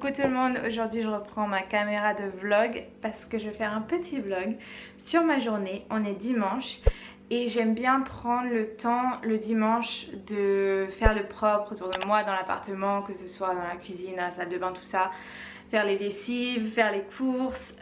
Coucou tout le monde, aujourd'hui je reprends ma caméra de vlog parce que je vais faire un petit vlog sur ma journée. On est dimanche et j'aime bien prendre le temps le dimanche de faire le propre autour de moi dans l'appartement, que ce soit dans la cuisine, dans la salle de bain, tout ça. Faire les lessives, faire les courses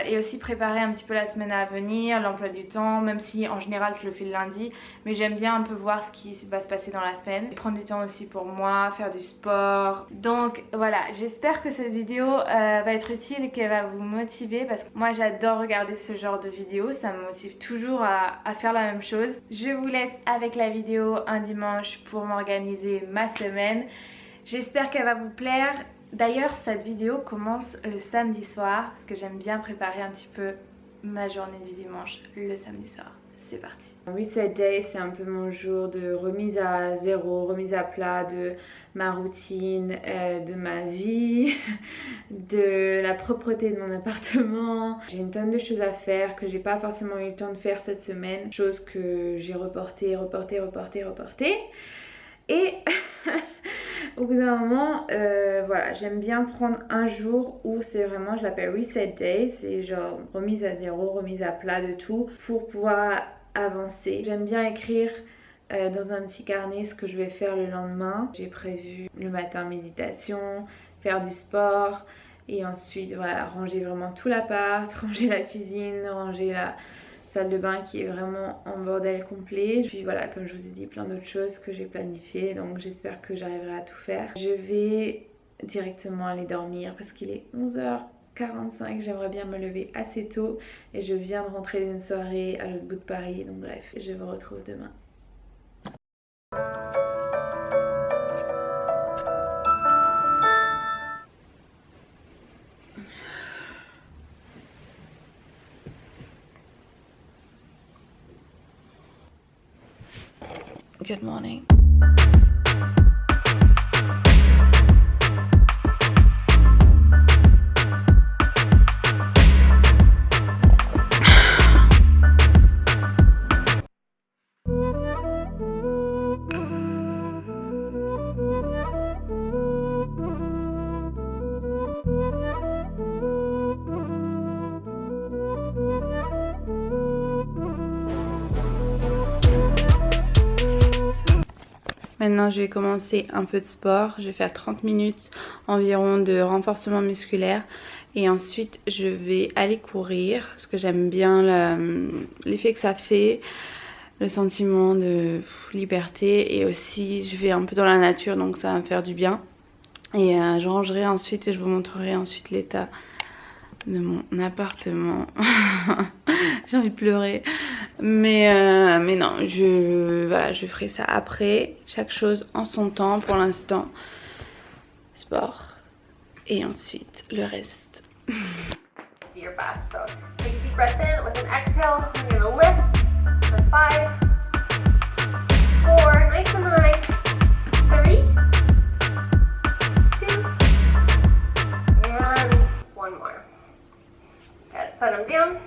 et aussi préparer un petit peu la semaine à venir, l'emploi du temps, même si en général je le fais le lundi, mais j'aime bien un peu voir ce qui va se passer dans la semaine. Et prendre du temps aussi pour moi, faire du sport. Donc voilà, j'espère que cette vidéo va être utile et qu'elle va vous motiver parce que moi j'adore regarder ce genre de vidéos, ça me motive toujours à faire la même chose. Je vous laisse avec la vidéo un dimanche pour m'organiser ma semaine. J'espère qu'elle va vous plaire. D'ailleurs, cette vidéo commence le samedi soir parce que j'aime bien préparer un petit peu ma journée du dimanche le samedi soir. C'est parti. Reset Day, c'est un peu mon jour de remise à zéro, remise à plat de ma routine, de ma vie, de la propreté de mon appartement. J'ai une tonne de choses à faire que j'ai pas forcément eu le temps de faire cette semaine. Choses que j'ai reportées. Et au bout d'un moment, voilà, j'aime bien prendre un jour où c'est vraiment, je l'appelle Reset Day, c'est genre remise à zéro, remise à plat de tout pour pouvoir avancer. J'aime bien écrire dans un petit carnet ce que je vais faire le lendemain. J'ai prévu le matin méditation, faire du sport et ensuite voilà, ranger vraiment tout l'appart, ranger la cuisine, ranger la salle de bain qui est vraiment en bordel complet. Puis voilà, comme je vous ai dit, plein d'autres choses que j'ai planifiées, donc j'espère que j'arriverai à tout faire. Je vais directement aller dormir parce qu'il est 11h45, j'aimerais bien me lever assez tôt et je viens de rentrer d'une soirée à l'autre bout de Paris, donc bref, je vous retrouve demain. Good morning. Maintenant je vais commencer un peu de sport, je vais faire 30 minutes environ de renforcement musculaire et ensuite je vais aller courir parce que j'aime bien l'effet que ça fait, le sentiment de liberté et aussi je vais un peu dans la nature donc ça va me faire du bien. Et je rangerai ensuite et je vous montrerai ensuite l'état de mon appartement. J'ai envie de pleurer, mais non, voilà, je ferai ça après, chaque chose en son temps. Pour l'instant sport et ensuite le reste. Your best. So take a deep breath in with an exhale. You're gonna lift. And 5, 4, nice and high. 3, 2, and 1 more. Good. Set them down.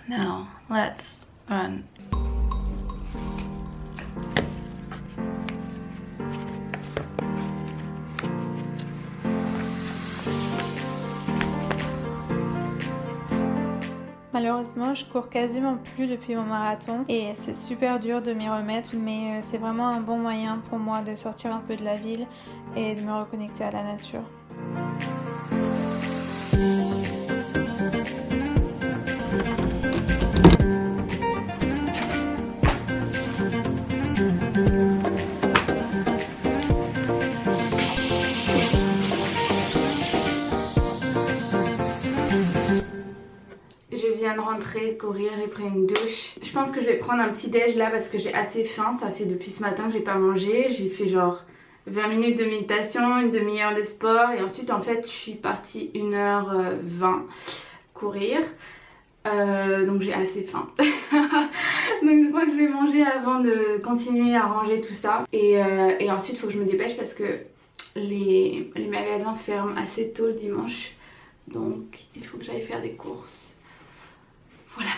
Now let's run. Malheureusement, je cours quasiment plus depuis mon marathon et c'est super dur de m'y remettre, mais c'est vraiment un bon moyen pour moi de sortir un peu de la ville et de me reconnecter à la nature. Je viens de rentrer, de courir, j'ai pris une douche. Je pense que je vais prendre un petit déj là parce que j'ai assez faim. Ça fait depuis ce matin que j'ai pas mangé. J'ai fait genre 20 minutes de méditation, une demi-heure de sport et ensuite en fait je suis partie 1h20 courir. Donc j'ai assez faim. Donc je crois que je vais manger avant de continuer à ranger tout ça. Et ensuite il faut que je me dépêche parce que les magasins ferment assez tôt le dimanche, donc il faut que j'aille faire des courses. Voilà.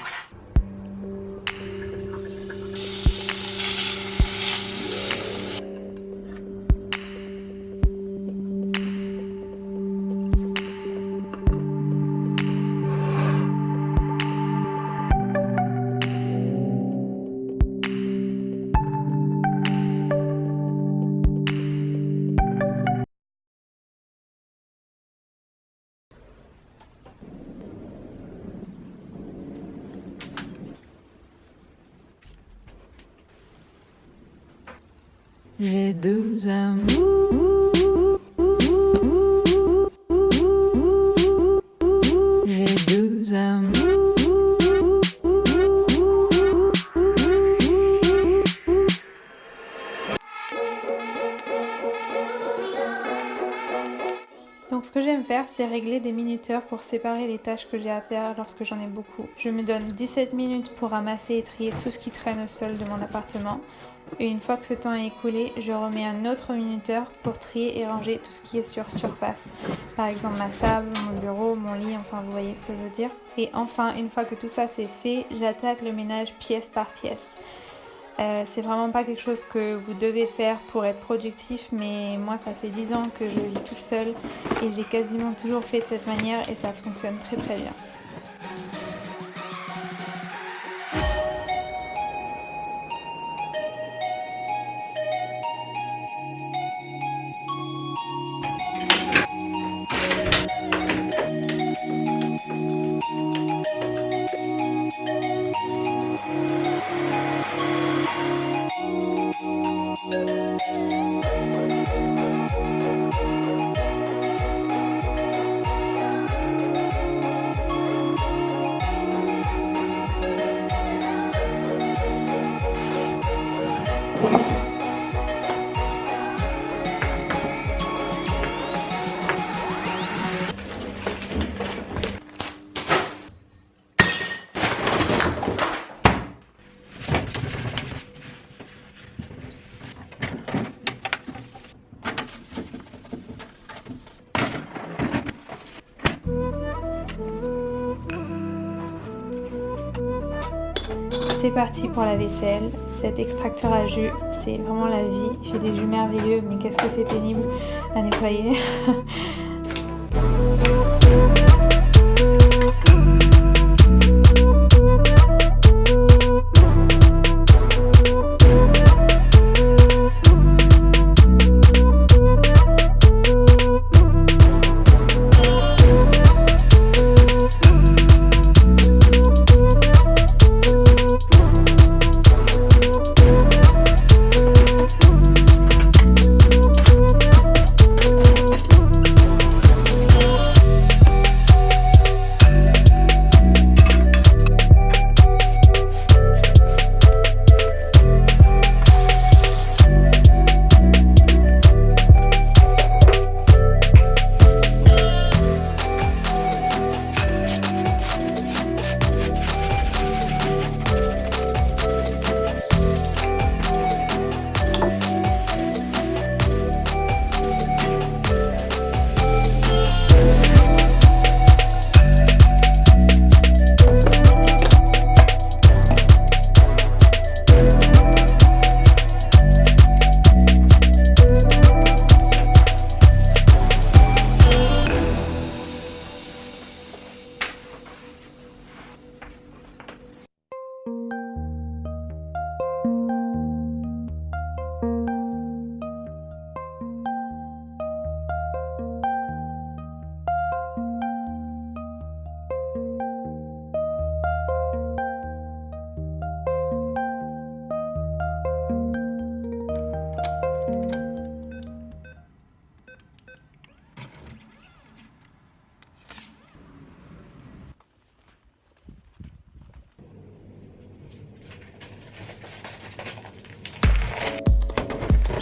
J'ai deux amours, j'ai deux amours. Donc ce que j'aime faire, c'est régler des minuteurs pour séparer les tâches que j'ai à faire lorsque j'en ai beaucoup. Je me donne 17 minutes pour ramasser et trier tout ce qui traîne au sol de mon appartement. Et une fois que ce temps est écoulé, je remets un autre minuteur pour trier et ranger tout ce qui est sur surface. Par exemple ma table, mon bureau, mon lit, enfin vous voyez ce que je veux dire. Et enfin, une fois que tout ça c'est fait, j'attaque le ménage pièce par pièce. C'est vraiment pas quelque chose que vous devez faire pour être productif, mais moi ça fait 10 ans que je vis toute seule et j'ai quasiment toujours fait de cette manière et ça fonctionne très très bien. C'est parti pour la vaisselle. Cet extracteur à jus, c'est vraiment la vie. Il fait des jus merveilleux, mais qu'est-ce que c'est pénible à nettoyer.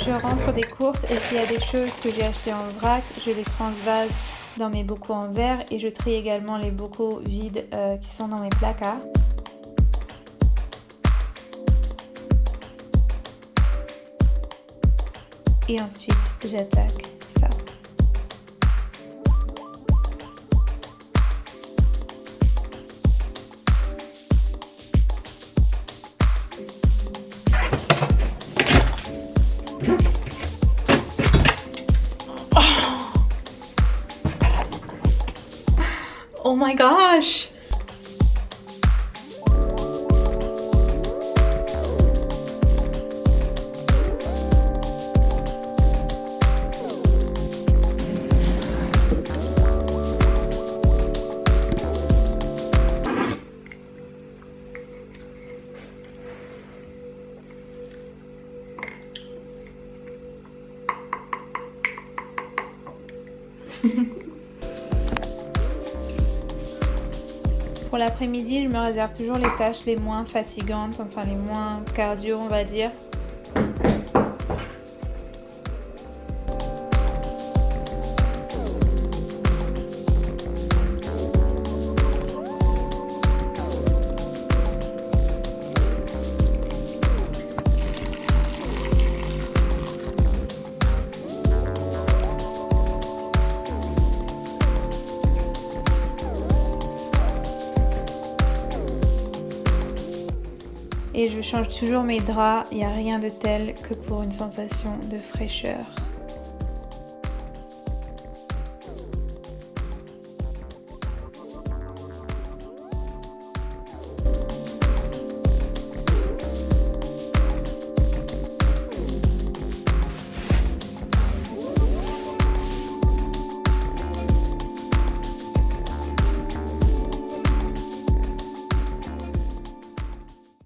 Je rentre des courses et s'il y a des choses que j'ai achetées en vrac, je les transvase dans mes bocaux en verre et je trie également les bocaux vides qui sont dans mes placards. Et ensuite, j'attaque ça. Oh my gosh! Pour l'après-midi, je me réserve toujours les tâches les moins fatigantes, enfin les moins cardio on va dire. Et je change toujours mes draps, il n'y a rien de tel que pour une sensation de fraîcheur.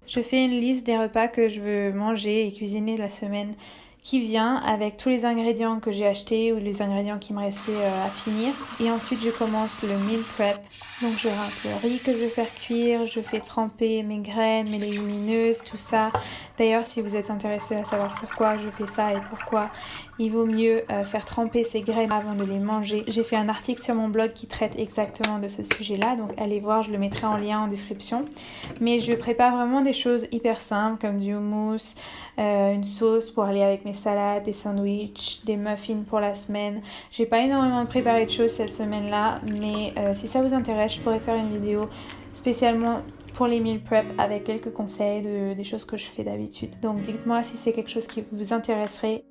Je fais une liste des repas que je veux manger et cuisiner la semaine qui vient avec tous les ingrédients que j'ai achetés ou les ingrédients qui me restaient à finir. Et ensuite je commence le meal prep. Donc je rince le riz que je vais faire cuire, je fais tremper mes graines, mes légumineuses, tout ça. D'ailleurs si vous êtes intéressé à savoir pourquoi je fais ça et pourquoi il vaut mieux faire tremper ces graines avant de les manger, j'ai fait un article sur mon blog qui traite exactement de ce sujet là, donc allez voir, je le mettrai en lien en description. Mais je prépare vraiment des choses hyper simples comme du hummus, une sauce pour aller avec mes salades, des sandwichs, des muffins pour la semaine. J'ai pas énormément préparé de choses cette semaine là, mais si ça vous intéresse je pourrais faire une vidéo spécialement pour les meal prep avec quelques conseils des choses que je fais d'habitude. Donc dites-moi si c'est quelque chose qui vous intéresserait.